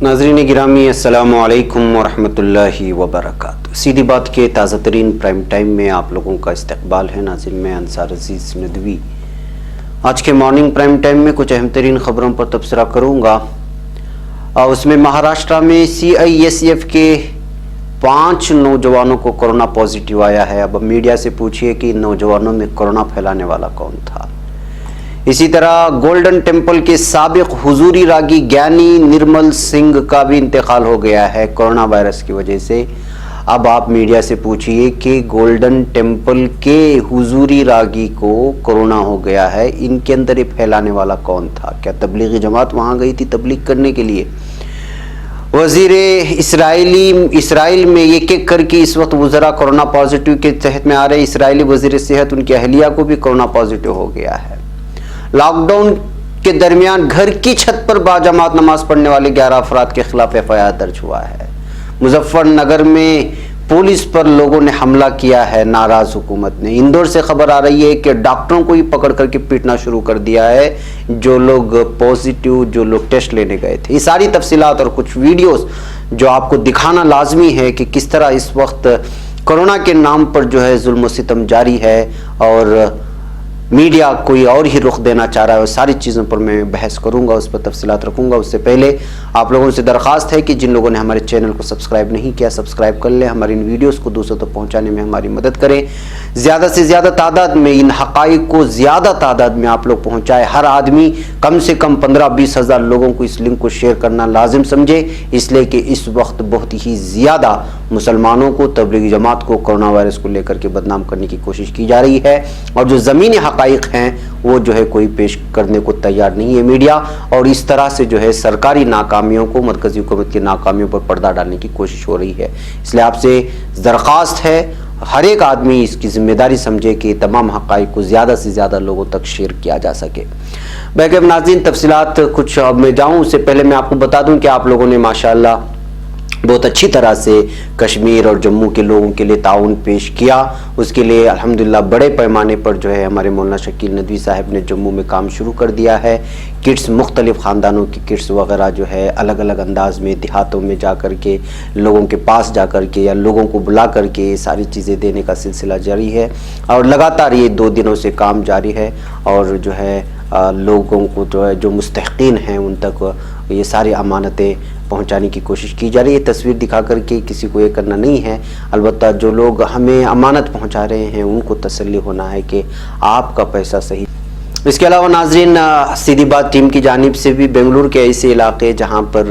नाज़रीन गिरामी अस्सलामु अलैकुम वरहमतुल्लाहि वबरकातुहू। सीधी बात के ताज़ा तरीन प्राइम टाइम में आप लोगों का इस्तकबाल है। नाज़रीन मैं अंसार अजीज़ नदवी आज के मॉर्निंग प्राइम टाइम में कुछ अहम तरीन खबरों पर तबसरा करूँगा। उसमें महाराष्ट्र में CISF के 5 नौजवानों को कोरोना पॉजिटिव आया है। अब मीडिया से पूछिए कि इन नौजवानों में कोरोना फैलाने वाला कौन था। इसी तरह गोल्डन टेम्पल के साबिक हुजूरी रागी ज्ञानी निर्मल सिंह का भी इंतकाल हो गया है कोरोना वायरस की वजह से। अब आप मीडिया से पूछिए कि गोल्डन टेम्पल के हुजूरी रागी को कोरोना हो गया है, इनके अंदर ये फैलाने वाला कौन था? क्या तबलीगी जमात वहां गई थी तबलीग करने के लिए? वजीर इसराइल में एक एक करके इस वक्त वज़रा कोरोना पॉजिटिव के तहत में आ रहे। इसराइली वजीर सेहत उनकी अहलिया को भी कोरोना पॉजिटिव हो गया है। लॉकडाउन के दरमियान घर की छत पर बाजमात नमाज पढ़ने वाले 11 अफराद के खिलाफ FIR दर्ज हुआ है। मुजफ्फरनगर में पुलिस पर लोगों ने हमला किया है नाराज हुकूमत ने। इंदौर से खबर आ रही है कि डॉक्टरों को ही पकड़ करके पीटना शुरू कर दिया है जो लोग पॉजिटिव, जो लोग टेस्ट लेने गए थे। ये सारी तफसीलात और कुछ वीडियोस जो आपको दिखाना लाजमी है कि किस तरह इस वक्त कोरोना के नाम पर जो है जुल्म सितम जारी है और मीडिया कोई और ही रुख देना चाह रहा है। और सारी चीज़ों पर मैं बहस करूंगा, उस पर तफसीलात रखूंगा। उससे पहले आप लोगों से दरख्वास्त है कि जिन लोगों ने हमारे चैनल को सब्सक्राइब नहीं किया सब्सक्राइब कर लें। हमारी इन वीडियोस को दूसरों तक पहुंचाने में हमारी मदद करें। ज़्यादा से ज़्यादा तादाद में इन हक़ाइक़ को ज़्यादा तादाद में आप लोग पहुँचाएँ। हर आदमी कम से कम 15-20 हज़ार लोगों को इस लिंक को शेयर करना लाजिम समझे, इसलिए कि इस वक्त बहुत ही ज़्यादा मुसलमानों को, तबलीगी जमात को कोरोना वायरस को लेकर के बदनाम करने की कोशिश की जा रही है और जो ज़मीनी हक़ाइक़ हैं वो जो है कोई पेश करने को तैयार नहीं है मीडिया। और इस तरह से जो है सरकारी नाकामियों को, मरकज़ी हुकूमत की नाकामियों पर पर्दा डालने की कोशिश हो रही है। इसलिए आपसे दरख्वास्त है हर एक आदमी इसकी जिम्मेदारी समझे कि तमाम हक़ाइक़ को ज़्यादा से ज़्यादा लोगों तक शेयर किया जा सके। बैकअप नाज़रीन तफसीलात कुछ अब मैं जाऊँ उससे पहले मैं आपको बता दूँ कि आप लोगों ने माशाअल्लाह बहुत अच्छी तरह से कश्मीर और जम्मू के लोगों के लिए ताउन पेश किया। उसके लिए अल्हम्दुलिल्लाह बड़े पैमाने पर जो है हमारे मौलाना शकील नदवी साहब ने जम्मू में काम शुरू कर दिया है। किट्स, मुख्तलिफ ख़ानदानों की किट्स वगैरह जो है अलग अलग अंदाज में देहातों में जा कर के, लोगों के पास जा कर के या लोगों को बुला कर के सारी चीज़ें देने का सिलसिला जारी है और लगातार ये 2 दिनों से काम जारी है। और जो है लोगों को जो है जो मुस्तहिक़ीन हैं उन तक ये सारी अमानतें पहुंचाने की कोशिश की जा रही है। तस्वीर दिखा करके किसी को ये करना नहीं है, अलबत्ता जो लोग हमें अमानत पहुंचा रहे हैं उनको तसल्ली होना है कि आपका पैसा सही। इसके अलावा नाजरीन सीधी बात टीम की जानिब से भी बेंगलुरु के ऐसे इलाके जहां पर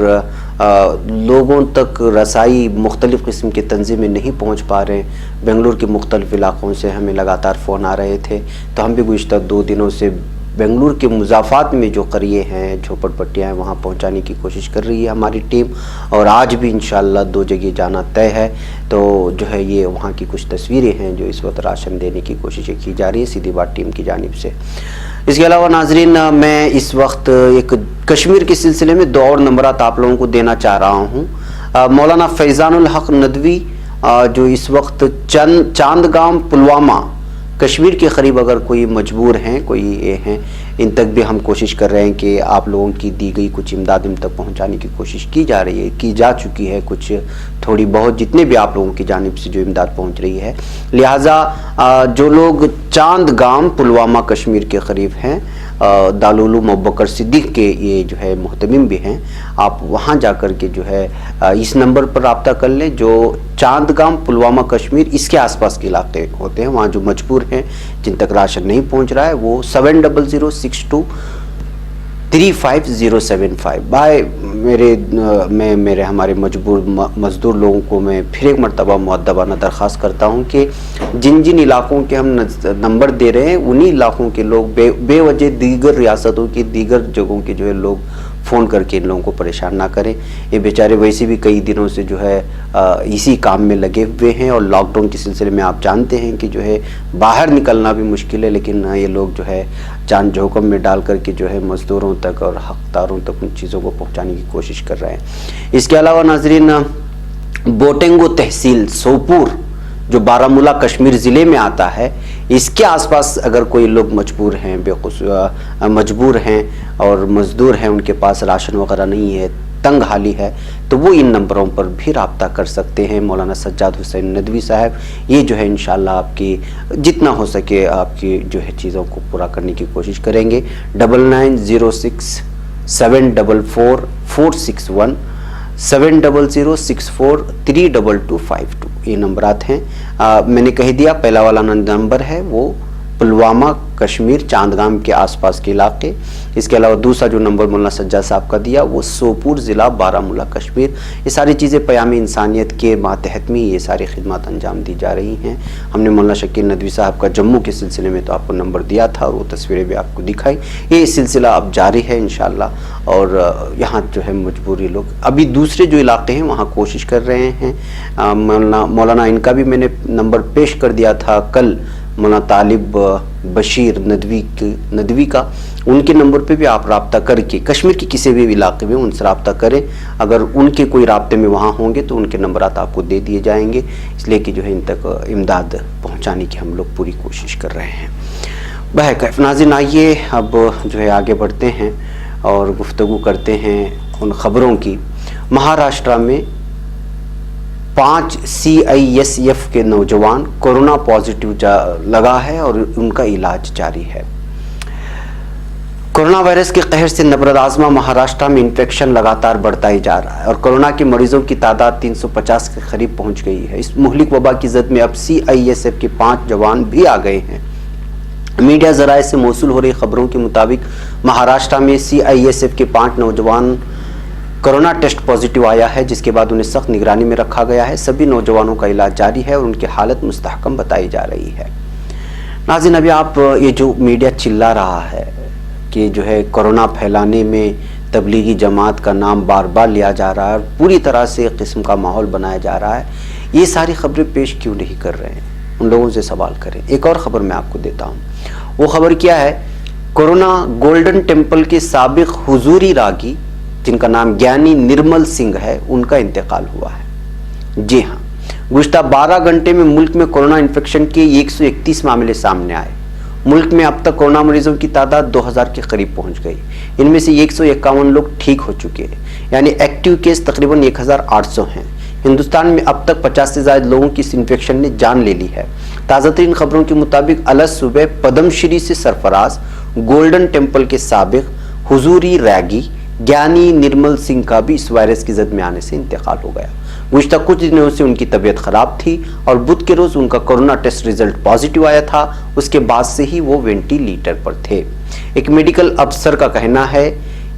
लोगों तक रसाई मुख्तलिफ़ किस्म की तंजीमें नहीं पहुंच पा रहे हैं, बेंगलुरु के मुख्तलिफ़ इलाक़ों से हमें लगातार फ़ोन आ रहे थे। तो हम भी गुज़िश्ता 2 दिनों से बेंगलुरु के मुज़ाफ़ात में जो करिए हैं, झोपड़पट्टियाँ हैं, वहाँ पहुँचाने की कोशिश कर रही है हमारी टीम। और आज भी इंशाअल्लाह 2 जगह जाना तय है। तो जो है ये वहाँ की कुछ तस्वीरें हैं जो इस वक्त राशन देने की कोशिशें की जा रही है सीधी बात टीम की जानिब से। इसके अलावा नाजरीन मैं इस वक्त एक कश्मीर के सिलसिले में 2 और नंबरात आप लोगों को देना चाह रहा हूँ। मौलाना फैज़ानुल हक नदवी जो इस वक्त चांदगाम पुलवामा कश्मीर के करीब अगर कोई मजबूर हैं, कोई ये हैं, इन तक भी हम कोशिश कर रहे हैं कि आप लोगों की दी गई कुछ इमदाद इन तक पहुंचाने की कोशिश की जा रही है, की जा चुकी है कुछ थोड़ी बहुत, जितने भी आप लोगों की जानिब से जो इमदाद पहुंच रही है। लिहाजा जो लोग चांदगाम पुलवामा कश्मीर के करीब हैं, दारुल उलूम अबू बकर सिद्दीक़ के ये जो है मुहतमिम भी हैं, आप वहाँ जा कर के जो है इस नंबर पर रब्ता कर लें जो चांदगाम पुलवामा कश्मीर इसके आसपास के इलाके होते हैं। वहाँ जो मजबूर हैं, जिन तक राशन नहीं पहुँच रहा है, वो 7006235075 भाई मेरे हमारे मजबूर मजदूर लोगों को मैं फिर एक मरतबा मुअद्दबाना दरख्वास्त करता हूँ कि जिन जिन इलाक़ों के हम नंबर दे रहे हैं उन्हीं इलाक़ों के लोग बेवजह दीगर रियासतों की दीगर जगहों के जो है लोग फ़ोन करके इन लोगों को परेशान ना करें। ये बेचारे वैसे भी कई दिनों से जो है इसी काम में लगे हुए हैं और लॉकडाउन के सिलसिले में आप जानते हैं कि जो है बाहर निकलना भी मुश्किल है, लेकिन ये लोग जो है जान जोखिम में डाल करके जो है मज़दूरों तक और हक़दारों तक उन चीज़ों को पहुँचाने की कोशिश कर रहे हैं। इसके अलावा नाजरीन बोटेंगो तहसील सोपुर जो बारामूला कश्मीर ज़िले में आता है, इसके आसपास अगर कोई लोग मजबूर हैं और मजदूर हैं, उनके पास राशन वगैरह नहीं है, तंग हाली है, तो वो इन नंबरों पर भी रब्ता कर सकते हैं। मौलाना सज्जाद हुसैन नदवी साहब ये जो है इंशाल्लाह आपकी जितना हो सके आपकी जो है चीज़ों को पूरा करने की कोशिश करेंगे। 9906744461 7006432252 ये नंबरात हैं। मैंने कह दिया, पहला वाला नंबर है वो पुलवामा कश्मीर चांदगाम के आसपास के इलाके। इसके अलावा दूसरा जो नंबर मौलाना सज्जाद साहब का दिया वो सोपुर ज़िला बारामूला कश्मीर। ये सारी चीज़ें क़याम इंसानियत के मातहत में ये सारी खिदमत अंजाम दी जा रही हैं। हमने मौलाना शकील नदवी साहब का जम्मू के सिलसिले में तो आपको नंबर दिया था और वो तस्वीरें भी आपको दिखाई। ये सिलसिला अब जारी है इंशाअल्लाह। और यहाँ जो है मजबूरी लोग अभी दूसरे जो इलाके हैं वहाँ कोशिश कर रहे हैं। मौलाना इनका भी मैंने नंबर पेश कर दिया था कल, मौलाना तालिब बशीर नदवी का। उनके नंबर पे भी आप रब्ता करके कश्मीर के किसी भी इलाके में उनसे रब्ता करें। अगर उनके कोई राब्ते में वहाँ होंगे तो उनके नंबरात आपको दे दिए जाएंगे, इसलिए कि जो है इन तक इमदाद पहुँचाने की हम लोग पूरी कोशिश कर रहे हैं। बहरकैफ नाज़रीन, आइए अब जो है आगे बढ़ते हैं और गुफ्तगू करते हैं उन ख़बरों की। महाराष्ट्र में 5 CISF के नौजवान कोरोना पॉजिटिव लगा है और उनका इलाज जारी है। कोरोना वायरस के कहर से नबरद-आज़मा महाराष्ट्र में इन्फेक्शन लगातार बढ़ता ही जा रहा है और कोरोना के मरीजों की तादाद 350 के करीब पहुंच गई है। इस मुहलिक वबा की जद में अब CISF के 5 जवान भी आ गए हैं। मीडिया ज़राए से मौसूल हो रही खबरों के मुताबिक महाराष्ट्र में CISF के 5 नौजवान कोरोना टेस्ट पॉजिटिव आया है, जिसके बाद उन्हें सख्त निगरानी में रखा गया है। सभी नौजवानों का इलाज जारी है और उनकी हालत मुस्तहकम बताई जा रही है। नाज़रीन, अभी आप ये जो मीडिया चिल्ला रहा है कि जो है कोरोना फैलाने में तबलीगी जमात का नाम बार बार लिया जा रहा है और पूरी तरह से एक किस्म का माहौल बनाया जा रहा है, ये सारी खबरें पेश क्यों नहीं कर रहे हैं? उन लोगों से सवाल करें। एक और ख़बर मैं आपको देता हूँ। वो खबर क्या है? कोरोना गोल्डन टेम्पल के साबिक हुजूरी रागी जिनका नाम ज्ञानी निर्मल सिंह है, उनका इंतकाल हुआ है। जी हाँ, गुज़िश्ता 12 घंटे में मुल्क में कोरोना इन्फेक्शन के 131 मामले सामने आए। मुल्क में अब तक कोरोना मरीजों की तादाद 2000 के करीब पहुंच गई। इनमें से 151 लोग ठीक हो चुके हैं, यानी एक्टिव केस तकरीबन 1800 हैं। हिंदुस्तान में अब तक 50 से ज़्यादा लोगों की इस इन्फेक्शन ने जान ले ली है। ताज़ा तरीन खबरों के मुताबिक अलग सुबह पद्मश्री से सरफराज गोल्डन टेम्पल के साबिक हुजूरी रागी ज्ञानी निर्मल सिंह का भी इस वायरस की जद में आने से इंतकाल हो गया। गुज़िश्ता कुछ दिनों से उनकी तबीयत खराब थी और बुध के रोज उनका कोरोना टेस्ट रिजल्ट पॉजिटिव आया था। उसके बाद से ही वो वेंटिलेटर पर थे। एक मेडिकल अफसर का कहना है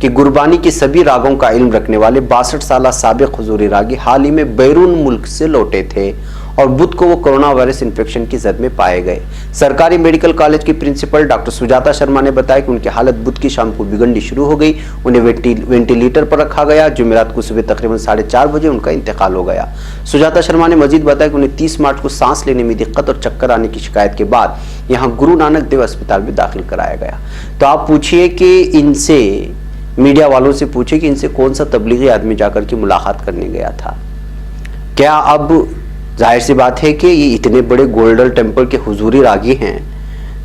कि गुरबानी के सभी रागों का इल्म रखने वाले 62 साल साबिक हुजूरी रागी हाल ही में बैरून मुल्क से लौटे थे और बुध को वो कोरोना वायरस इन्फेक्शन की जद में पाए गए। सरकारी मेडिकल कॉलेज की प्रिंसिपल डॉक्टर सुजाता शर्मा ने बताया कि उनकी हालत बुध की शाम को बिगड़नी शुरू हो गई। उन्हें वेंटिलेटर पर रखा गया। जुमेरात को सुबह तकरीबन 4:30 बजे उनका इंतकाल हो गया। सुजाता शर्मा ने मजीद बताया कि उन्हें 30 मार्च को सांस लेने में दिक्कत और चक्कर आने की शिकायत के बाद यहाँ गुरु नानक देव अस्पताल में दाखिल कराया गया। तो आप पूछिए कि इनसे, मीडिया वालों से पूछिए कि इनसे कौन सा तबलीगी आदमी जाकर के मुलाकात करने गया था? क्या अब जाहिर सी बात है कि ये इतने बड़े गोल्डन टेम्पल के हुजूरी रागी हैं,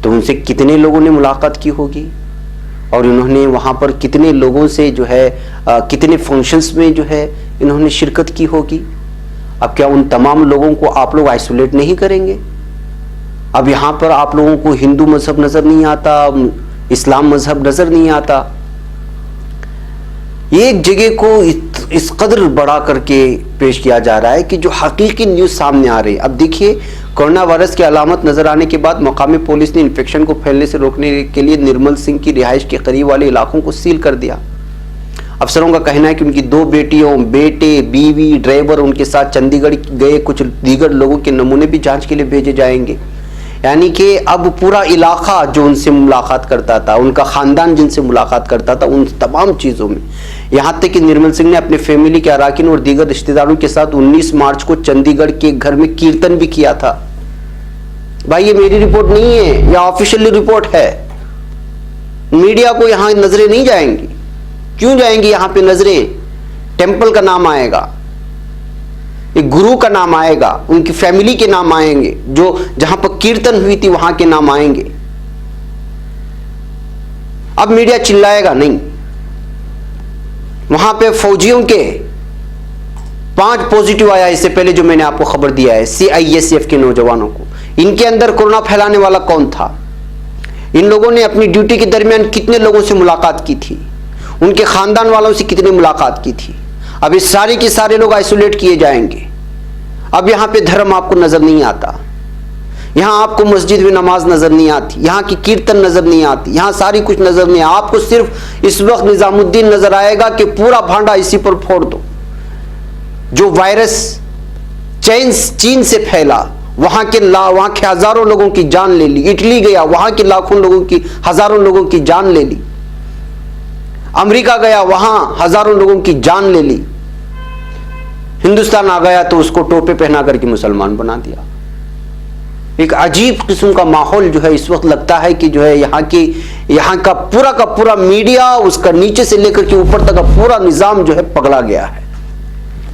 तो उनसे कितने लोगों ने मुलाकात की होगी और इन्होंने वहाँ पर कितने लोगों से जो है कितने फंक्शंस में जो है इन्होंने शिरकत की होगी। अब क्या उन तमाम लोगों को आप लोग आइसोलेट नहीं करेंगे? अब यहाँ पर आप लोगों को हिंदू मजहब नज़र नहीं आता, इस्लाम मजहब नज़र नहीं आता। एक जगह को इस कदर बड़ा करके पेश किया जा रहा है कि जो हकीकी न्यूज़ सामने आ रही है। अब देखिए, कोरोना वायरस की अलामत नजर आने के बाद मकामी पुलिस ने इन्फेक्शन को फैलने से रोकने के लिए निर्मल सिंह की रिहाइश के करीब वाले इलाकों को सील कर दिया। अफसरों का कहना है कि उनकी 2 बेटियों, बेटे, बीवी, ड्राइवर, उनके साथ चंडीगढ़ गए कुछ दीगर लोगों के नमूने भी जाँच के लिए भेजे जाएंगे। यानी कि अब पूरा इलाका जो उनसे मुलाकात करता था, उनका ख़ानदान जिनसे मुलाकात करता था, उन तमाम चीज़ों में, यहाँ तक कि निर्मल सिंह ने अपने फैमिली के अरकान और दीगर रिश्तेदारों के साथ 19 मार्च को चंडीगढ़ के घर में कीर्तन भी किया था। भाई, ये मेरी रिपोर्ट नहीं है, यह ऑफिशियल रिपोर्ट है। मीडिया को यहाँ नजरें नहीं जाएंगी। क्यों जाएंगी यहाँ पे नजरें? टेम्पल का नाम आएगा। एक गुरु का नाम आएगा, उनकी फैमिली के नाम आएंगे, जो जहां पर कीर्तन हुई थी वहां के नाम आएंगे। अब मीडिया चिल्लाएगा नहीं। वहां पे फौजियों के 5 पॉजिटिव आया इससे पहले, जो मैंने आपको खबर दिया है, CISF के नौजवानों को। इनके अंदर कोरोना फैलाने वाला कौन था? इन लोगों ने अपनी ड्यूटी के दरमियान कितने लोगों से मुलाकात की थी, उनके खानदान वालों से कितनी मुलाकात की थी। अब इस सारे के सारे लोग आइसोलेट किए जाएंगे। अब यहां पे धर्म आपको नजर नहीं आता, यहां आपको मस्जिद में नमाज नजर नहीं आती, यहां की कीर्तन नजर नहीं आती, यहां सारी कुछ नजर नहीं। आपको सिर्फ इस वक्त निजामुद्दीन नजर आएगा कि पूरा भांडा इसी पर फोड़ दो। जो वायरस चीन से फैला, वहां के हजारों लोगों की जान ले ली। इटली गया, वहां के लाखों लोगों की, हजारों लोगों की जान ले ली। अमेरिका गया, वहां हजारों लोगों की जान ले ली। हिंदुस्तान आ गया तो उसको टोपे पहना करके मुसलमान बना दिया। एक अजीब किस्म का माहौल जो है इस वक्त लगता है कि जो है यहाँ का पूरा मीडिया, उसका नीचे से लेकर के ऊपर तक का पूरा निजाम जो है पगला गया है।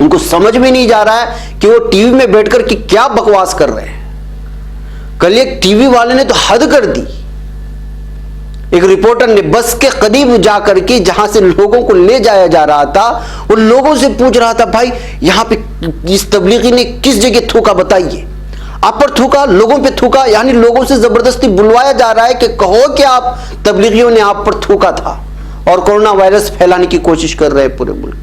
उनको समझ में नहीं जा रहा है कि वो टीवी में बैठकर के क्या बकवास कर रहे हैं। कल एक टीवी वाले ने तो हद कर दी। एक रिपोर्टर ने बस के करीब जाकर के, जहां से लोगों को ले जाया जा रहा था, उन लोगों से पूछ रहा था, भाई यहां पे इस तबलीगी ने किस जगह थूका, बताइए। आप पर थूका, लोगों पे थूका, यानी लोगों से जबरदस्ती बुलवाया जा रहा है कि कहो कि आप तबलीगियों ने आप पर थूका था और कोरोना वायरस फैलाने की कोशिश कर रहे हैं पूरे मुल्क।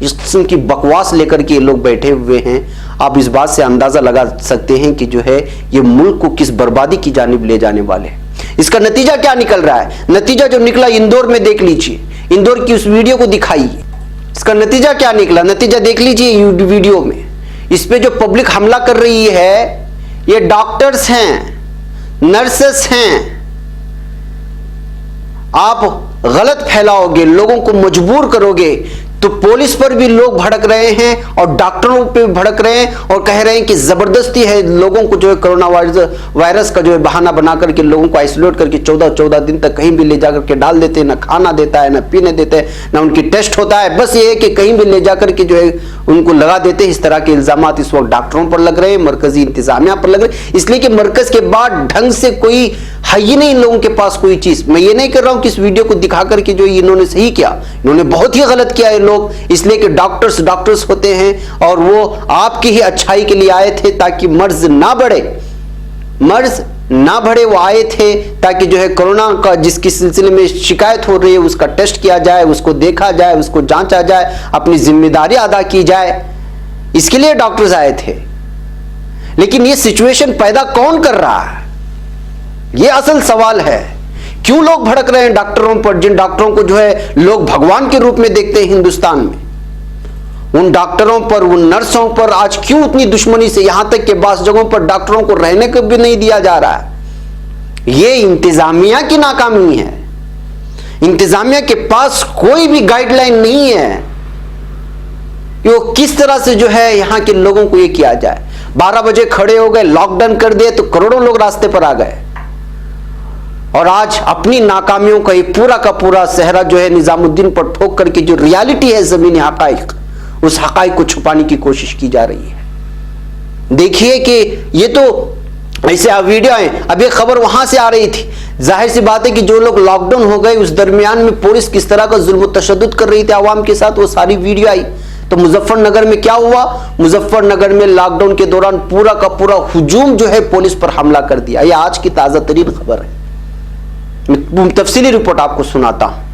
इस किस्म की बकवास लेकर के ये लोग बैठे हुए हैं। आप इस बात से अंदाजा लगा सकते हैं कि जो है ये मुल्क को किस बर्बादी की जानिब ले जाने वाले हैं। इसका नतीजा क्या निकल रहा है? नतीजा जो निकला इंदौर में देख लीजिए, इंदौर की उस वीडियो को दिखाइए। इसका नतीजा क्या निकला, नतीजा देख लीजिए वीडियो में। इस पे जो पब्लिक हमला कर रही है, ये डॉक्टर्स हैं, नर्सेस हैं। आप गलत फैलाओगे, लोगों को मजबूर करोगे, तो पुलिस पर भी लोग भड़क रहे हैं और डॉक्टरों पे भी भड़क रहे हैं और कह रहे हैं कि जबरदस्ती है लोगों को जो है कोरोना वायरस का जो है बहाना बना करके लोगों को आइसोलेट करके 14 दिन तक कहीं भी ले जाकर के डाल देते हैं। ना खाना देता है, ना पीने देते हैं, ना उनकी टेस्ट होता है। बस ये है कि कहीं भी ले जाकर के जो है उनको लगा देते हैं। इस तरह के इल्जामात इस वक्त डॉक्टरों पर लग रहे हैं, मरकजी इंतजामिया पर लग रहे हैं, इसलिए कि मरकज के बाद ढंग से कोई है ही नहीं इन लोगों के पास कोई चीज। मैं ये नहीं कर रहा हूं कि इस वीडियो को दिखा करके जो इन्होंने सही किया, इन्होंने बहुत ही गलत किया है लोग, इसलिए कि डॉक्टर्स होते हैं और वो आपकी ही अच्छाई के लिए आए थे ताकि मर्ज ना बढ़े। वो आए थे ताकि जो है कोरोना का जिसकी सिलसिले में शिकायत हो रही है उसका टेस्ट किया जाए, उसको देखा जाए, उसको जांचा जाए, अपनी जिम्मेदारी अदा की जाए। इसके लिए डॉक्टर्स आए थे। लेकिन ये सिचुएशन पैदा कौन कर रहा है, ये असल सवाल है। क्यों लोग भड़क रहे हैं डॉक्टरों पर, जिन डॉक्टरों को जो है लोग भगवान के रूप में देखते हैं हिंदुस्तान में, उन डॉक्टरों पर, उन नर्सों पर आज क्यों उतनी दुश्मनी से, यहां तक कि बास जगहों पर डॉक्टरों को रहने को भी नहीं दिया जा रहा है। ये इंतजामिया की नाकामी है। इंतजामिया के पास कोई भी गाइडलाइन नहीं है कि वो किस तरह से जो है यहां के लोगों को ये किया जाए। 12 बजे खड़े हो गए, लॉकडाउन कर दिए तो करोड़ों लोग रास्ते पर आ गए और आज अपनी नाकामियों का एक पूरा का पूरा सेहरा जो है निजामुद्दीन पर ठोक करके जो रियलिटी है जमीनी हकाइक, उस हकाइक को छुपाने की कोशिश की जा रही है। देखिए कि ये तो ऐसे वीडियो है, अब एक खबर वहां से आ रही थी। जाहिर सी बात है कि जो लोग लॉकडाउन हो गए उस दरमियान में पुलिस किस तरह का जुल्म तशद्दुद कर रही थी आवाम के साथ, वो सारी वीडियो आई। तो मुजफ्फरनगर में क्या हुआ, मुजफ्फरनगर में लॉकडाउन के दौरान पूरा का पूरा हुजूम जो है पुलिस पर हमला कर दिया। यह आज की ताजा तरीन खबर है, मैं तफसीली रिपोर्ट आपको सुनाता हूं।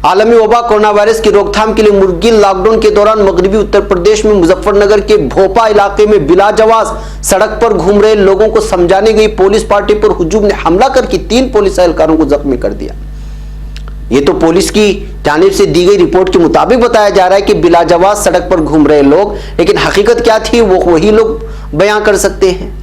आलमी वबा कोरोना वायरस की रोकथाम के लिए मुर्गिन लॉकडाउन के दौरान मगरबी उत्तर प्रदेश में मुजफ्फरनगर के भोपा इलाके में बिलाजवाज सड़क पर घूम रहे लोगों को समझाने गई पुलिस पार्टी पर हुजूम ने हमला करके 3 पुलिस एहलकारों को जख्मी कर दिया। ये तो पुलिस की जानिब से दी गई रिपोर्ट के मुताबिक बताया जा रहा है कि बिलाजवाज सड़क पर घूम रहे लोग, लेकिन हकीकत क्या थी वो वही लोग बयां कर सकते हैं।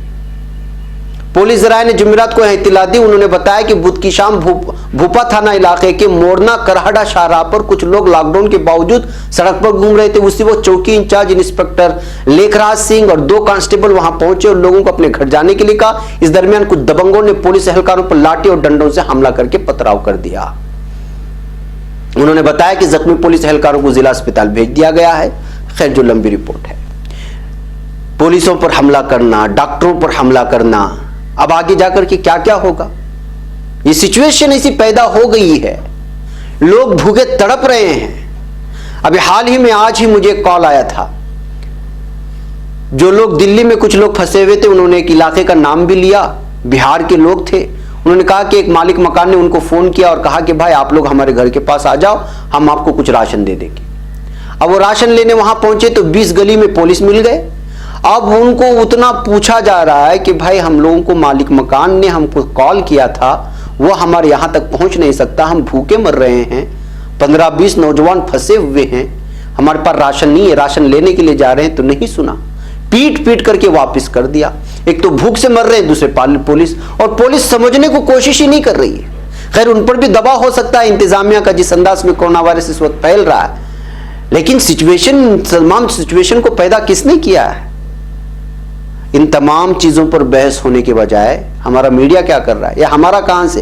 पुलिस जराये ने जुमेरात को इत्तला दी। उन्होंने बताया कि बुध की शाम भूपा थाना इलाके के मोरना करहड़ा शाहराह पर कुछ लोग लॉकडाउन के बावजूद सड़क पर घूम रहे थे। उसी वक्त चौकी इंचार्ज इंस्पेक्टर लेखराज सिंह और 2 कांस्टेबल वहां पहुंचे और लोगों को अपने घर जाने के लिए कहा। इस दरमियान कुछ दबंगों ने पुलिस एहलकारों पर लाठी और डंडों से हमला करके पथराव कर दिया। उन्होंने बताया कि जख्मी पुलिस एहलकारों को जिला अस्पताल भेज दिया गया है। खैर, जो लंबी रिपोर्ट है। पुलिसों पर हमला करना, डॉक्टरों पर हमला करना, अब आगे जाकर के क्या क्या होगा। ये सिचुएशन ऐसी पैदा हो गई है, लोग भूखे तड़प रहे हैं। अभी हाल ही में आज ही मुझे कॉल आया था, जो लोग दिल्ली में कुछ लोग फंसे हुए थे, उन्होंने एक इलाके का नाम भी लिया, बिहार के लोग थे। उन्होंने कहा कि एक मालिक मकान ने उनको फोन किया और कहा कि भाई आप लोग हमारे घर के पास आ जाओ, हम आपको कुछ राशन दे देंगे। अब वो राशन लेने वहां पहुंचे तो 20 गली में पुलिस मिल गए। अब उनको उतना पूछा जा रहा है कि भाई हम लोगों को मालिक मकान ने हमको कॉल किया था, वो हमारे यहां तक पहुंच नहीं सकता, हम भूखे मर रहे हैं, 15-20 नौजवान फंसे हुए हैं, हमारे पास राशन नहीं है, राशन लेने के लिए जा रहे हैं। तो नहीं सुना, पीट पीट करके वापस कर दिया। एक तो भूख से मर रहे हैं, दूसरे पुलिस, और पुलिस समझने को कोशिश ही नहीं कर रही है। खैर उन पर भी दबाव हो सकता है इंतजामिया का, जिस अंदाज में कोरोना वायरस इस वक्त फैल रहा है, लेकिन तमाम सिचुएशन को पैदा किसने किया है? इन तमाम चीजों पर बहस होने के बजाय हमारा मीडिया क्या कर रहा है, या हमारा कहां से?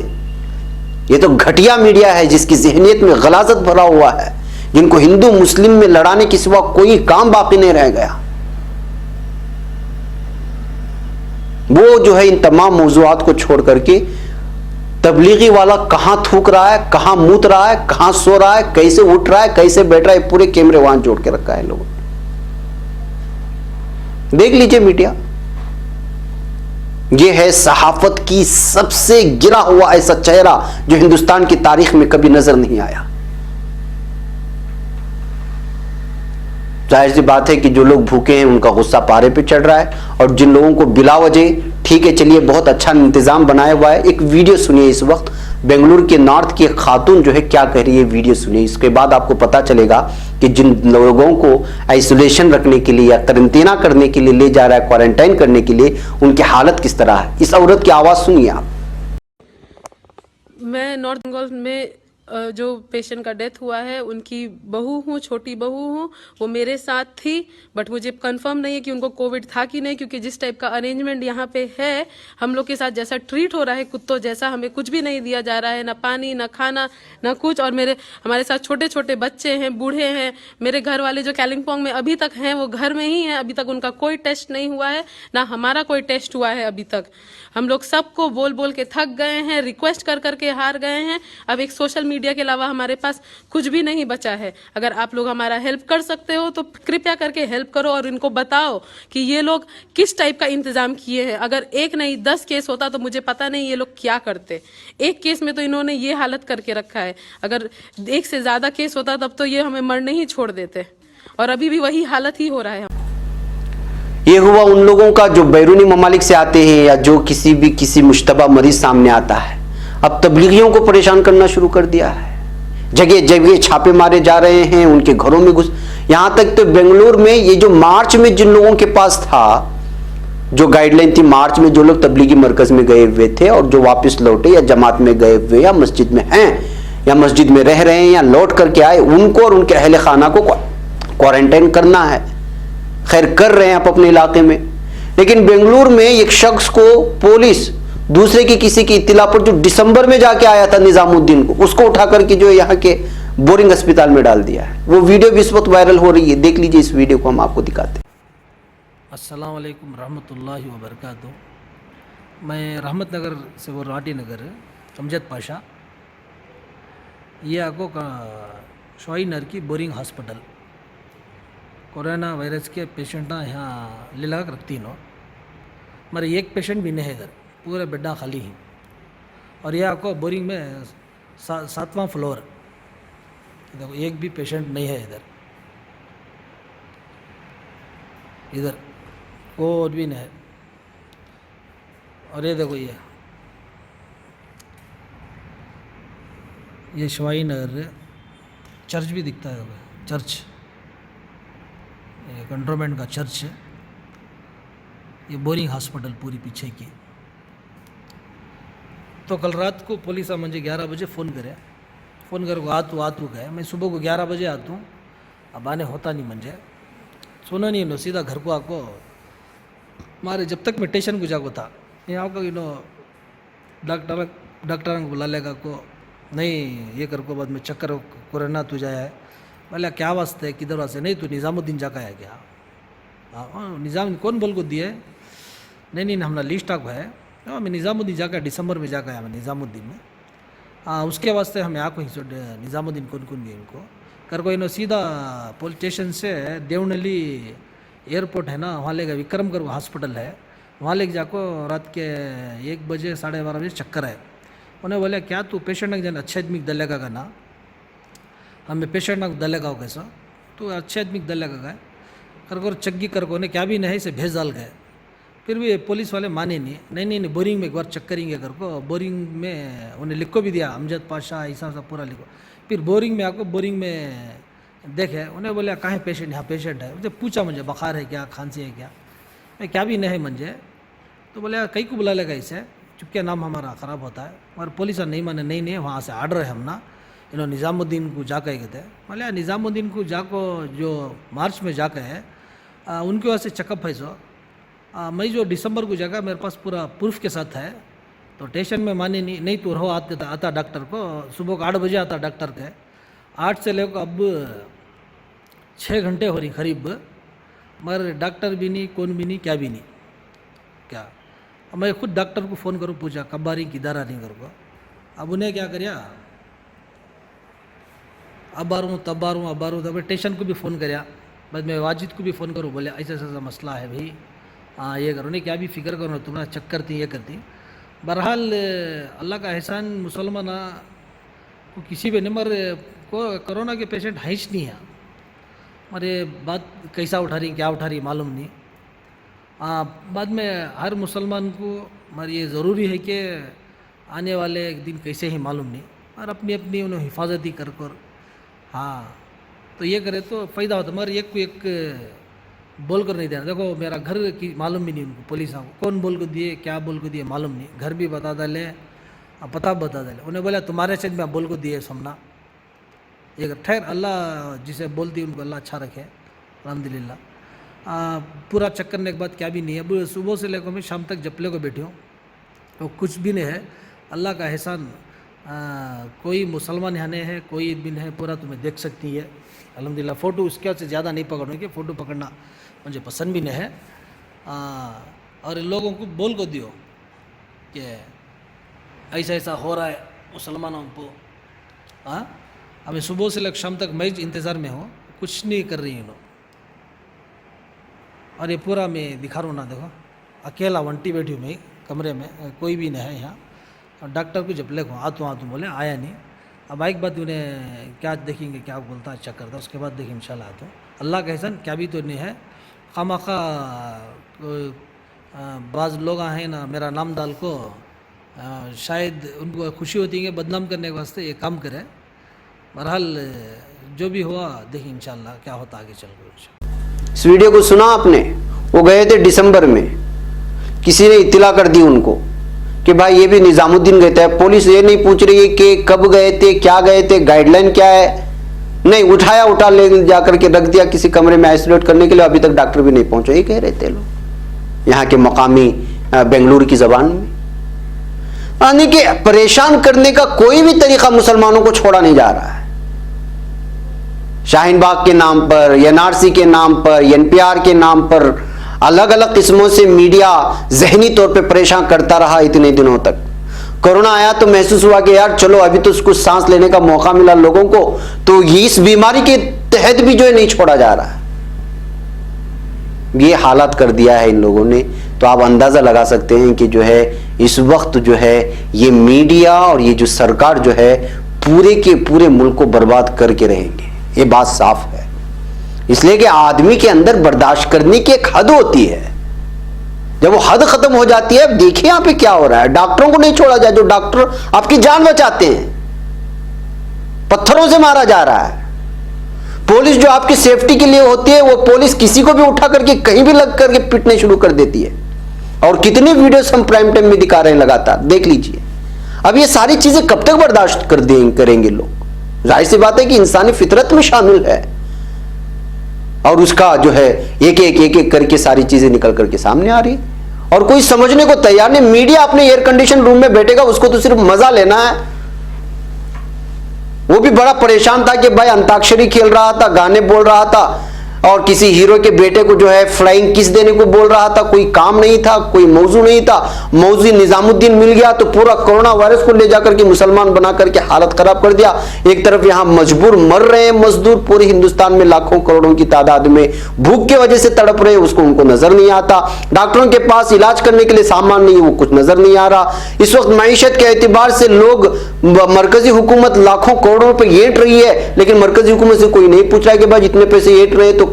ये तो घटिया मीडिया है जिसकी जहनियत में गलाजत भरा हुआ है, जिनको हिंदू मुस्लिम में लड़ाने के सिवा कोई काम बाकी नहीं रह गया। वो जो है इन तमाम मौजूआत को छोड़ करके तबलीगी वाला कहां थूक रहा है, कहां मूत रहा है, कहां सो रहा है, कैसे उठ रहा है, कैसे बैठ रहा है, पूरे कैमरे वहां जोड़ के रखा है लोगों ने। देख लीजिए मीडिया, यह है सहाफत की सबसे गिरा हुआ ऐसा चेहरा जो हिंदुस्तान की तारीख में कभी नजर नहीं आया। जाहिर सी बात है कि जो लोग भूखे हैं उनका गुस्सा पारे पे चढ़ रहा है, और जिन लोगों को बिला वजह, ठीक है चलिए बहुत अच्छा इंतजाम बनाया हुआ है। एक वीडियो सुनिए, इस वक्त बेंगलुरु के नॉर्थ की एक खातून जो है क्या कह रही है, वीडियो सुनिए, इसके बाद आपको पता चलेगा कि जिन लोगों को आइसोलेशन रखने के लिए या क्वारंटीना करने के लिए ले जा रहा है, क्वारंटाइन करने के लिए, उनकी हालत किस तरह है। इस औरत की आवाज सुनिए आप। मैं नॉर्थ बंगाल में जो पेशेंट का डेथ हुआ है उनकी बहू हूँ, छोटी बहू हूँ, वो मेरे साथ थी, बट मुझे कंफर्म नहीं है कि उनको कोविड था कि नहीं, क्योंकि जिस टाइप का अरेंजमेंट यहाँ पे है, हम लोग के साथ जैसा ट्रीट हो रहा है कुत्तों जैसा, हमें कुछ भी नहीं दिया जा रहा है, ना पानी, ना खाना, ना कुछ। और हमारे साथ छोटे छोटे बच्चे हैं, बूढ़े हैं। मेरे घर वाले जो कालिम्पोंग में अभी तक हैं वो घर में ही हैं, अभी तक उनका कोई टेस्ट नहीं हुआ है, ना हमारा कोई टेस्ट हुआ है अभी तक। हम लोग सबको बोल बोल के थक गए हैं, रिक्वेस्ट कर करके हार गए हैं। अब एक सोशल मीडिया के अलावा हमारे पास कुछ भी नहीं बचा है। अगर आप लोग हमारा हेल्प कर सकते हो तो कृपया करके हेल्प करो और इनको बताओ कि ये लोग किस टाइप का इंतजाम किए हैं। अगर एक नहीं 10 केस होता तो मुझे पता नहीं ये लोग क्या करते। एक केस में तो इन्होंने ये हालत करके रखा है, अगर एक से ज्यादा केस होता तब तो ये हमें मरने ही छोड़ देते, और अभी भी वही हालत ही हो रहा है। ये हुआ उन लोगों का जो बैरूनी ममालिक से आते हैं, या जो किसी मुश्तबा मरीज सामने आता है, अब तबलीगियों को परेशान करना शुरू कर दिया है। जगह जगह छापे मारे जा रहे हैं, उनके घरों में घुस, यहां तक तो बेंगलुरु में ये जो मार्च में जिन लोगों के पास था, जो गाइडलाइन थी, मार्च में जो लोग तबलीगी मरकज में गए हुए थे और जो वापस लौटे या जमात में गए हुए या मस्जिद में हैं या मस्जिद में रह रहे हैं या लौट करके आए, उनको और उनके अहले खाना को क्वारंटाइन करना है। खैर कर रहे हैं आप अपने इलाके में, लेकिन बेंगलुरु में एक शख्स को पुलिस दूसरे की किसी की इत्तिला पर, जो दिसंबर में जाके आया था निजामुद्दीन को, उसको उठा करके जो यहाँ के बोरिंग अस्पताल में डाल दिया है। वो वीडियो भी इस वक्त वायरल हो रही है, देख लीजिए इस वीडियो को, हम आपको दिखाते हैं। अस्सलाम वालेकुम रहमतुल्लाहि व बरकातुहू। मैं रहमत नगर से वो राटी नगर अमजद पाशा, ये आपको शॉई नर की बोरिंग हॉस्पिटल कोरोना वायरस के पेशेंट ना यहाँ ले लगा रखती नो, मगर एक पेशेंट भी नहीं है इधर, पूरे बेड्डा खाली ही। और ये आपको बोरिंग में 7वां फ्लोर, देखो एक भी पेशेंट नहीं है इधर कोई भी नहीं है। और ये देखो ये शवाई नगर चर्च भी दिखता है, चर्च, ये कंट्रोनमेंट का चर्च है। ये बोरिंग हॉस्पिटल पूरी पीछे की। तो कल रात को पुलिस मुझे 11 बजे फ़ोन कर आतू गए। मैं सुबह को 11 बजे आता हूँ, अब आने होता नहीं, मुझे सुना नहीं नो, सीधा घर को आको मारे। जब तक मैं स्टेशन को जाको था, यहाँ को डॉक्टर को बुला लेगा को, नहीं ये कर को बाद में चक्कर कोरोना तू जाया है। बोले क्या वास्ते है, किधर वास्ते? नहीं तू निज़ामुद्दीन जाकर आया क्या? निज़ाम कौन बोल को दिए? नहीं हमने लिस्ट आग है। मैं निज़ामुद्दीन जाकर दिसंबर में जाकर आया मैं निज़ामुद्दीन में। उसके वास्ते हम यहाँ को निज़ामुद्दीन कौन दिए इनको कर को सीधा पुलिस स्टेशन से देवनहल्ली एयरपोर्ट है ना, वहाँ ले गए। विक्रम कर हॉस्पिटल है, वहाँ ले जाको रात के 1 बजे 12:30 बजे चक्कर है। उन्हें बोले क्या तू पेशेंट जन अच्छे आदमी दलेगा का ना? हमें पेशेंट ना दलेगा कैसा? तो अच्छे आदमी दलेगा का कर चक्की कर को क्या भी नहीं से भेज डाल गए। फिर भी पुलिस वाले माने नहीं बोरिंग में एक बार चेक करेंगे कर को। बोरिंग में उन्हें लिखो भी दिया अमजद पाशा ऐसा सब पूरा लिखो। फिर बोरिंग में आको बोरिंग में देखे, उन्हें बोले कहाँ पेशेंट? यहाँ पेशेंट है। मुझे पूछा मुझे बुखार है क्या, खांसी है क्या? मैं क्या भी नहीं मुझे। तो बोले कई को बुला लेगा इसे, चुपके नाम हमारा ख़राब होता है। और पुलिस नहीं माने, नहीं वहाँ से आर्डर है हम ना इन्होंने निज़ामुद्दीन को जाकर गए थे। बोले निज़ामुद्दीन को जाको जो मार्च में जाकर है उनके वजह से चेकअप है सो। मैं जो दिसंबर को जाकर मेरे पास पूरा प्रूफ के साथ है। तो स्टेशन में माने नहीं तो रहो आता डॉक्टर को सुबह को 8 बजे आता डॉक्टर के। 8 से लेकर अब 6 घंटे हो रही करीब, मगर डॉक्टर भी नहीं, कौन भी नहीं, क्या भी नहीं। क्या मैं खुद डॉक्टर को फ़ोन करूँ, पूछा कब आ रही किधर आ रही कर को। अब उन्हें क्या करिया, अब आ रहा हूँ तब आ रहा हूँ अब आ रहा हूँ। तब स्टेशन को भी फ़ोन करिया, बस मैं वाजिद को भी फ़ोन करूँ, बोले ऐसा ऐसा मसला है भाई, हाँ ये करो, नहीं क्या भी फिक्र करो, तुम्हारा चेक करती ये करती। बहरहाल अल्लाह का एहसान मुसलमान को किसी भी नंबर को कोरोना के पेशेंट है ही नहीं है। मरे बात कैसा उठा रही क्या उठा रही मालूम नहीं। बाद में हर मुसलमान को मगर ये ज़रूरी है कि आने वाले एक दिन कैसे ही मालूम नहीं, और अपनी अपनी उन्हें हिफाजती कर हाँ तो ये करे तो फ़ायदा होता। मगर एक को एक बोल कर नहीं देना। देखो मेरा घर की मालूम भी नहीं उनको, पुलिस को कौन बोल को दिए क्या बोल को दिए मालूम नहीं। घर भी बता डाले, पता बता डाले। उन्हें बोला तुम्हारे से मैं बोल को दिए समना। ये ठहर, अल्लाह जिसे बोलती उनको अल्लाह अच्छा रखे अल्हम्दुलिल्लाह। पूरा चेक करने के बाद क्या भी नहीं है। अब सुबह से लेकर मैं शाम तक जपले को बैठी हूँ तो कुछ भी नहीं है। अल्लाह का एहसान, कोई मुसलमान यहाँ नहीं है, कोई भी नहीं है, पूरा तुम्हें देख सकती है अल्हम्दुलिल्लाह। फ़ोटो उसके से ज़्यादा नहीं पकड़ूँगी, फ़ोटो पकड़ना मुझे पसंद भी नहीं है। और लोगों को बोल को दियो कि ऐसा ऐसा हो रहा है मुसलमानों को। अभी सुबह से लेकर शाम तक मैं इंतज़ार में हूँ, कुछ नहीं कर रही हैं लोग। और ये पूरा मैं दिखा रहा हूँ ना, देखो अकेला वंटी बैठी हूँ मैं कमरे में, कोई भी नहीं है यहाँ। और डॉक्टर को जब लेको आ तुम बोले आया नहीं। अब एक बात उन्हें क्या देखेंगे क्या बोलता है चेक करता, उसके बाद देखें इंशाल्लाह। तो अल्लाह का एहसान क्या भी तो नहीं है। खामखा बाज़ लोग हैं ना मेरा नाम डाल को शायद उनको खुशी होती है बदनाम करने के वास्ते ये काम करे। बहरहाल जो भी हुआ देखिए इंशाल्लाह क्या होता आगे चल कर। इस वीडियो को सुना आपने? वो गए थे दिसंबर में, किसी ने इत्तला कर दी उनको कि भाई ये भी निज़ामुद्दीन गए थे। पुलिस ये नहीं पूछ रही है कि कब गए थे, क्या गए थे, गाइडलाइन क्या है, नहीं उठा ले जाकर के रख दिया किसी कमरे में आइसोलेट करने के लिए। अभी तक डॉक्टर भी नहीं पहुंचे, ये कह रहे थे लोग यहाँ के मकामी बेंगलुरु की जबान में। यानी कि परेशान करने का कोई भी तरीका मुसलमानों को छोड़ा नहीं जा रहा है। शाहीन बाग के नाम पर, एनआरसी के नाम पर, एनपीआर के नाम पर अलग अलग किस्मों से मीडिया जहनी तौर पे परेशान करता रहा इतने दिनों तक। कोरोना आया तो महसूस हुआ कि यार चलो अभी तो कुछ सांस लेने का मौका मिला लोगों को, तो ये इस बीमारी के तहत भी जो है नहीं छोड़ा जा रहा है। ये हालात कर दिया है इन लोगों ने। तो आप अंदाजा लगा सकते हैं कि जो है इस वक्त जो है ये मीडिया और ये जो सरकार जो है पूरे के पूरे मुल्क को बर्बाद करके रहेंगे, ये बात साफ है। इसलिए कि आदमी के अंदर बर्दाश्त करने की एक हद होती है, जब वो हद खत्म हो जाती है। देखिए यहां पे क्या हो रहा है। डॉक्टरों को नहीं छोड़ा जाए, जो डॉक्टर आपकी जान बचाते हैं, पत्थरों से मारा जा रहा है। पुलिस जो आपकी सेफ्टी के लिए होती है, वो पुलिस किसी को भी उठा करके कहीं भी लग करके पिटने शुरू कर देती है। और कितनी वीडियोस हम प्राइम टाइम में दिखा रहे हैं लगातार, देख लीजिए। अब ये सारी चीजें कब तक बर्दाश्त करेंगे लोग? जाहिर सी बात है कि इंसानी फितरत में शामिल है, और उसका जो है एक एक करके सारी चीजें निकल करके सामने आ रही, और कोई समझने को तैयार नहीं। मीडिया अपने एयर कंडीशन रूम में बैठेगा, उसको तो सिर्फ मजा लेना है। वो भी बड़ा परेशान था कि भाई अंताक्षरी खेल रहा था, गाने बोल रहा था, और किसी हीरो के बेटे को जो है फ्लाइंग किस देने को बोल रहा था, कोई काम नहीं था, कोई मौजू नहीं था, मौजू निजामुद्दीन मिल गया तो पूरा कोरोना वायरस को ले जाकर के मुसलमान बना करके हालत खराब कर दिया। एक तरफ यहां मजबूर मर रहे हैं मजदूर, पूरे हिंदुस्तान में लाखों करोड़ों की तादाद में भूख की वजह से तड़प रहे हैं, उसको उनको नजर नहीं आता। डॉक्टरों के पास इलाज करने के लिए सामान नहीं है, वो कुछ नजर नहीं आ रहा। इस वक्त मईशत के एतबार से लोग, मरकजी हुकूमत लाखों करोड़ों रुपए ऐंठ रही है, लेकिन मरकजी हुकूमत से कोई नहीं पूछ रहा है कि भाई इतने पैसे ऐंठ रहे हैं तो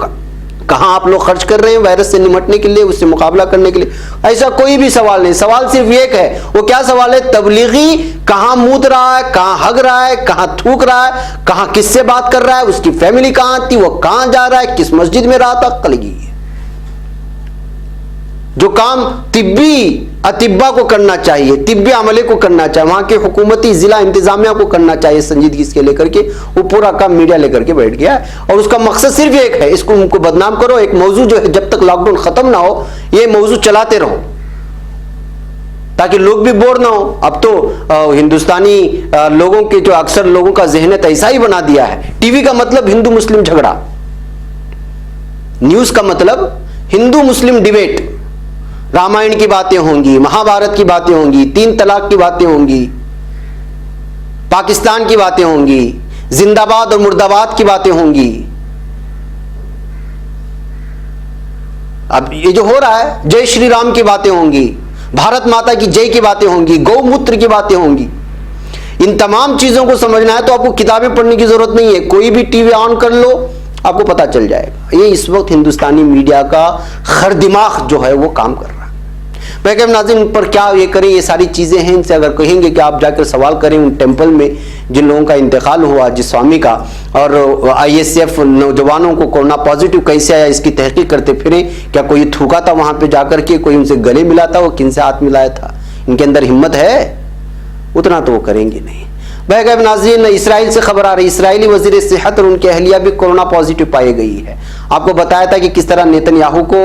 कहां आप लोग खर्च कर रहे हैं वायरस से निपटने के लिए, उससे मुकाबला करने के लिए। ऐसा कोई भी सवाल नहीं, सवाल सिर्फ एक है। वो क्या सवाल है? तबलीगी कहां मूत रहा है, कहां हग रहा है, कहां थूक रहा है, कहां किससे बात कर रहा है, उसकी फैमिली कहां थी, वो कहां जा रहा है, किस मस्जिद में रहा था, कलगी। जो काम तिब्बी अतिब्बा को करना चाहिए, तिब्बी अमले को करना चाहिए, वहां के हुकूमती जिला इंतजामिया को करना चाहिए संजीदगी से लेकर के, वो पूरा काम मीडिया लेकर के बैठ गया है। और उसका मकसद सिर्फ एक है, इसको उनको बदनाम करो। एक मौजू जो है, जब तक लॉकडाउन खत्म ना हो ये मौजू चलाते रहो ताकि लोग भी बोर ना हो। अब तो हिंदुस्तानी लोगों के जो अक्सर लोगों का ज़हनियत ऐसा ही बना दिया है। टीवी का मतलब हिंदू मुस्लिम झगड़ा, न्यूज का मतलब हिंदू मुस्लिम डिबेट, रामायण की बातें होंगी, महाभारत की बातें होंगी, 3 तलाक की बातें होंगी, पाकिस्तान की बातें होंगी, जिंदाबाद और मुर्दाबाद की बातें होंगी। अब ये जो हो रहा है, जय श्री राम की बातें होंगी, भारत माता की जय की बातें होंगी, गौमूत्र की बातें होंगी। इन तमाम चीजों को समझना है तो आपको किताबें पढ़ने की जरूरत नहीं है, कोई भी टीवी ऑन कर लो आपको पता चल जाएगा। ये इस वक्त हिंदुस्तानी मीडिया का खर दिमाग जो है वो काम कर रहा है। मैं कहूँ नाज़रीन पर क्या ये करें, ये सारी चीजें हैं। इनसे अगर कहेंगे कि आप जाकर सवाल करें उन टेंपल में जिन लोगों का इंतकाल हुआ, जिस स्वामी का, और ISF नौजवानों को कोरोना पॉजिटिव कैसे आया इसकी तहकीक करते फिरे। क्या कोई थूका था वहां पे जाकर के, कोई उनसे गले मिला था, वो किन से हाथ मिलाया था? इनके अंदर हिम्मत है? उतना तो वो करेंगे नहीं। बहरहाल नाज़रीन, इसराइल से खबर आ रही, इसराइली वज़ीर सेहत और उनकी अहलिया भी कोरोना पॉजिटिव पाई गई है। आपको बताया था कि किस तरह नेतन्याहू को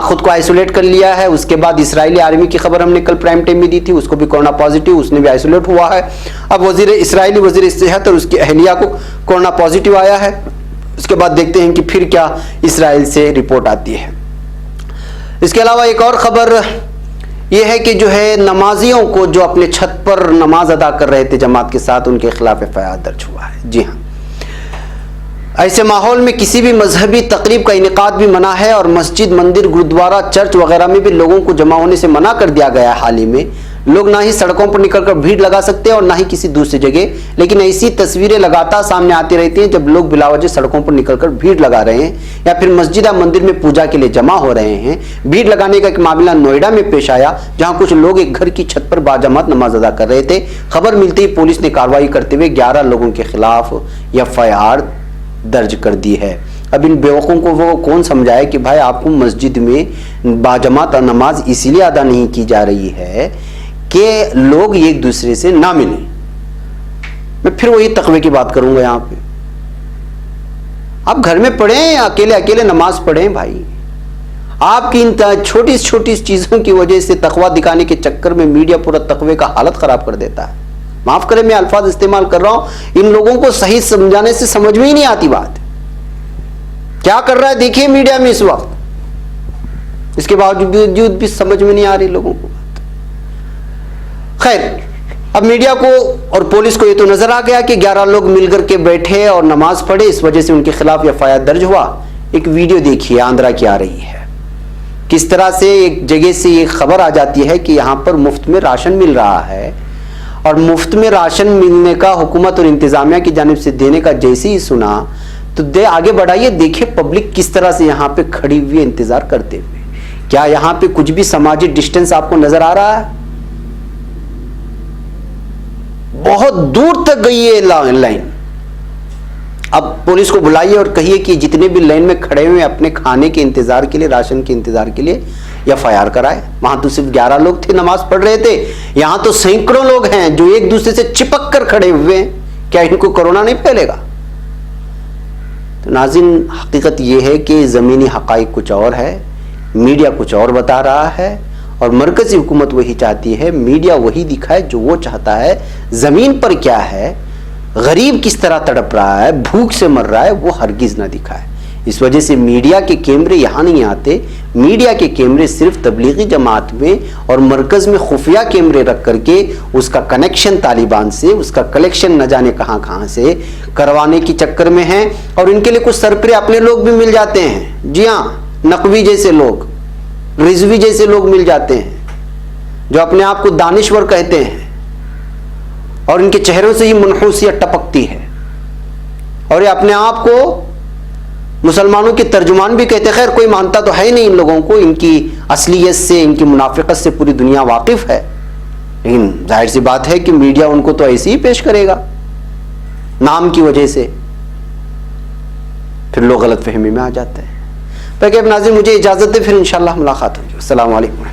खुद को आइसोलेट कर लिया है। उसके बाद इसराइली आर्मी की खबर हमने कल प्राइम टाइम में दी थी, उसको भी कोरोना पॉजिटिव, उसने भी आइसोलेट हुआ है। अब इसराइली वज़ीर सेहत और उसकी अहलिया को कोरोना पॉजिटिव आया है। उसके बाद देखते हैं कि फिर क्या इसराइल से रिपोर्ट आती है। इसके अलावा एक और खबर यह है कि जो है नमाजियों को जो अपने छत पर नमाज अदा कर रहे थे जमात के साथ, उनके खिलाफ FIR दर्ज हुआ है। जी हाँ, ऐसे माहौल में किसी भी मजहबी तकरीब का इनेकाद भी मना है और मस्जिद, मंदिर, गुरुद्वारा, चर्च वगैरह में भी लोगों को जमा होने से मना कर दिया गया है। हाल ही में लोग ना ही सड़कों पर निकलकर भीड़ लगा सकते हैं और ना ही किसी दूसरी जगह, लेकिन ऐसी तस्वीरें लगातार सामने आती रहती हैं जब लोग बिलावजह सड़कों पर निकलकर भीड़ लगा रहे हैं या फिर मस्जिद या मंदिर में पूजा के लिए जमा हो रहे हैं। भीड़ लगाने का एक मामला नोएडा में पेश आया, जहां कुछ लोग एक घर की छत पर बाजमात नमाज अदा कर रहे थे। खबर मिलते ही पुलिस ने कार्रवाई करते हुए 11 लोगों के खिलाफ FIR दर्ज कर दी है। अब इन बेवकूफ़ों को वो कौन समझाए कि भाई आपको मस्जिद में बाजमात नमाज इसीलिए अदा नहीं की जा रही है कि लोग एक दूसरे से ना मिलें। मैं फिर वही तकवे की बात करूंगा यहाँ पे, आप घर में पढ़ें, अकेले अकेले नमाज पढ़ें। भाई आपकी इन छोटी छोटी चीज़ों की वजह से तकवा दिखाने के चक्कर में मीडिया पूरा तकवे का हालत ख़राब कर देता है। माफ़ करें मैं अल्फाज इस्तेमाल कर रहा हूँ, इन लोगों को सही समझाने से समझ में ही नहीं आती बात। क्या कर रहा है देखिए मीडिया में इस वक्त, इसके बावजूद भी समझ में नहीं आ रही लोगों को। खैर, अब मीडिया को और पुलिस को ये तो नजर आ गया कि 11 लोग मिलकर के बैठे और नमाज पढ़े, इस वजह से उनके खिलाफ FIR दर्ज हुआ। एक वीडियो देखिए आंध्रा की आ रही है, किस तरह से एक जगह से ये खबर आ जाती है कि यहाँ पर मुफ्त में राशन मिल रहा है और मुफ्त में राशन मिलने का हुकूमत और इंतजामिया की जानिब से देने का जैसे ही सुना तो आगे बढ़ाइए, देखिए पब्लिक किस तरह से यहाँ पे खड़ी हुई इंतजार करते हुए। क्या यहाँ पे कुछ भी समाजी डिस्टेंस आपको नजर आ रहा है? बहुत दूर तक गई है लाइन। अब पुलिस को बुलाइए और कहिए कि जितने भी लाइन में खड़े हुए अपने खाने के इंतजार के लिए, राशन के इंतजार के लिए, FIR कराए। वहां तो सिर्फ 11 लोग थे नमाज पढ़ रहे थे, यहां तो सैकड़ों लोग हैं जो एक दूसरे से चिपक कर खड़े हुए हैं। क्या इनको कोरोना नहीं फैलेगा? तो नाज़रीन, हकीकत यह है कि ज़मीनी हक़ाइक़ कुछ और है, मीडिया कुछ और बता रहा है और मरकज़ी हुकूमत वही चाहती है, मीडिया वही दिखाए जो वो चाहता है। ज़मीन पर क्या है, गरीब किस तरह तड़प रहा है, भूख से मर रहा है, वो हरगिज़ ना दिखाए। इस वजह से मीडिया के कैमरे यहाँ नहीं आते। मीडिया के कैमरे सिर्फ तबलीगी जमात में और मरकज़ में खुफिया कैमरे रख करके उसका कनेक्शन तालिबान से, उसका कलेक्शन न जाने कहाँ कहाँ से करवाने की चक्कर में है। और इनके लिए कुछ सरपरे अपने लोग भी मिल जाते हैं। जी हाँ, नकवी जैसे लोग, रिजवी जैसे लोग मिल जाते हैं जो अपने आप को दानिश्वर कहते हैं और इनके चेहरों से ही मनहूसियत टपकती है और ये अपने आप को मुसलमानों के तर्जुमान भी कहते हैं। खैर कोई मानता तो है नहीं इन लोगों को, इनकी असलियत से, इनकी मुनाफिकत से पूरी दुनिया वाकिफ है, लेकिन जाहिर सी बात है कि मीडिया उनको तो ऐसे ही पेश करेगा नाम की वजह से, फिर लोग गलत फहमी में आ जाते हैं। नाज़रीन मुझे इजाज़त दे, फिर इंशाअल्लाह मुलाकात होगी। अस्सलामु अलैकुम।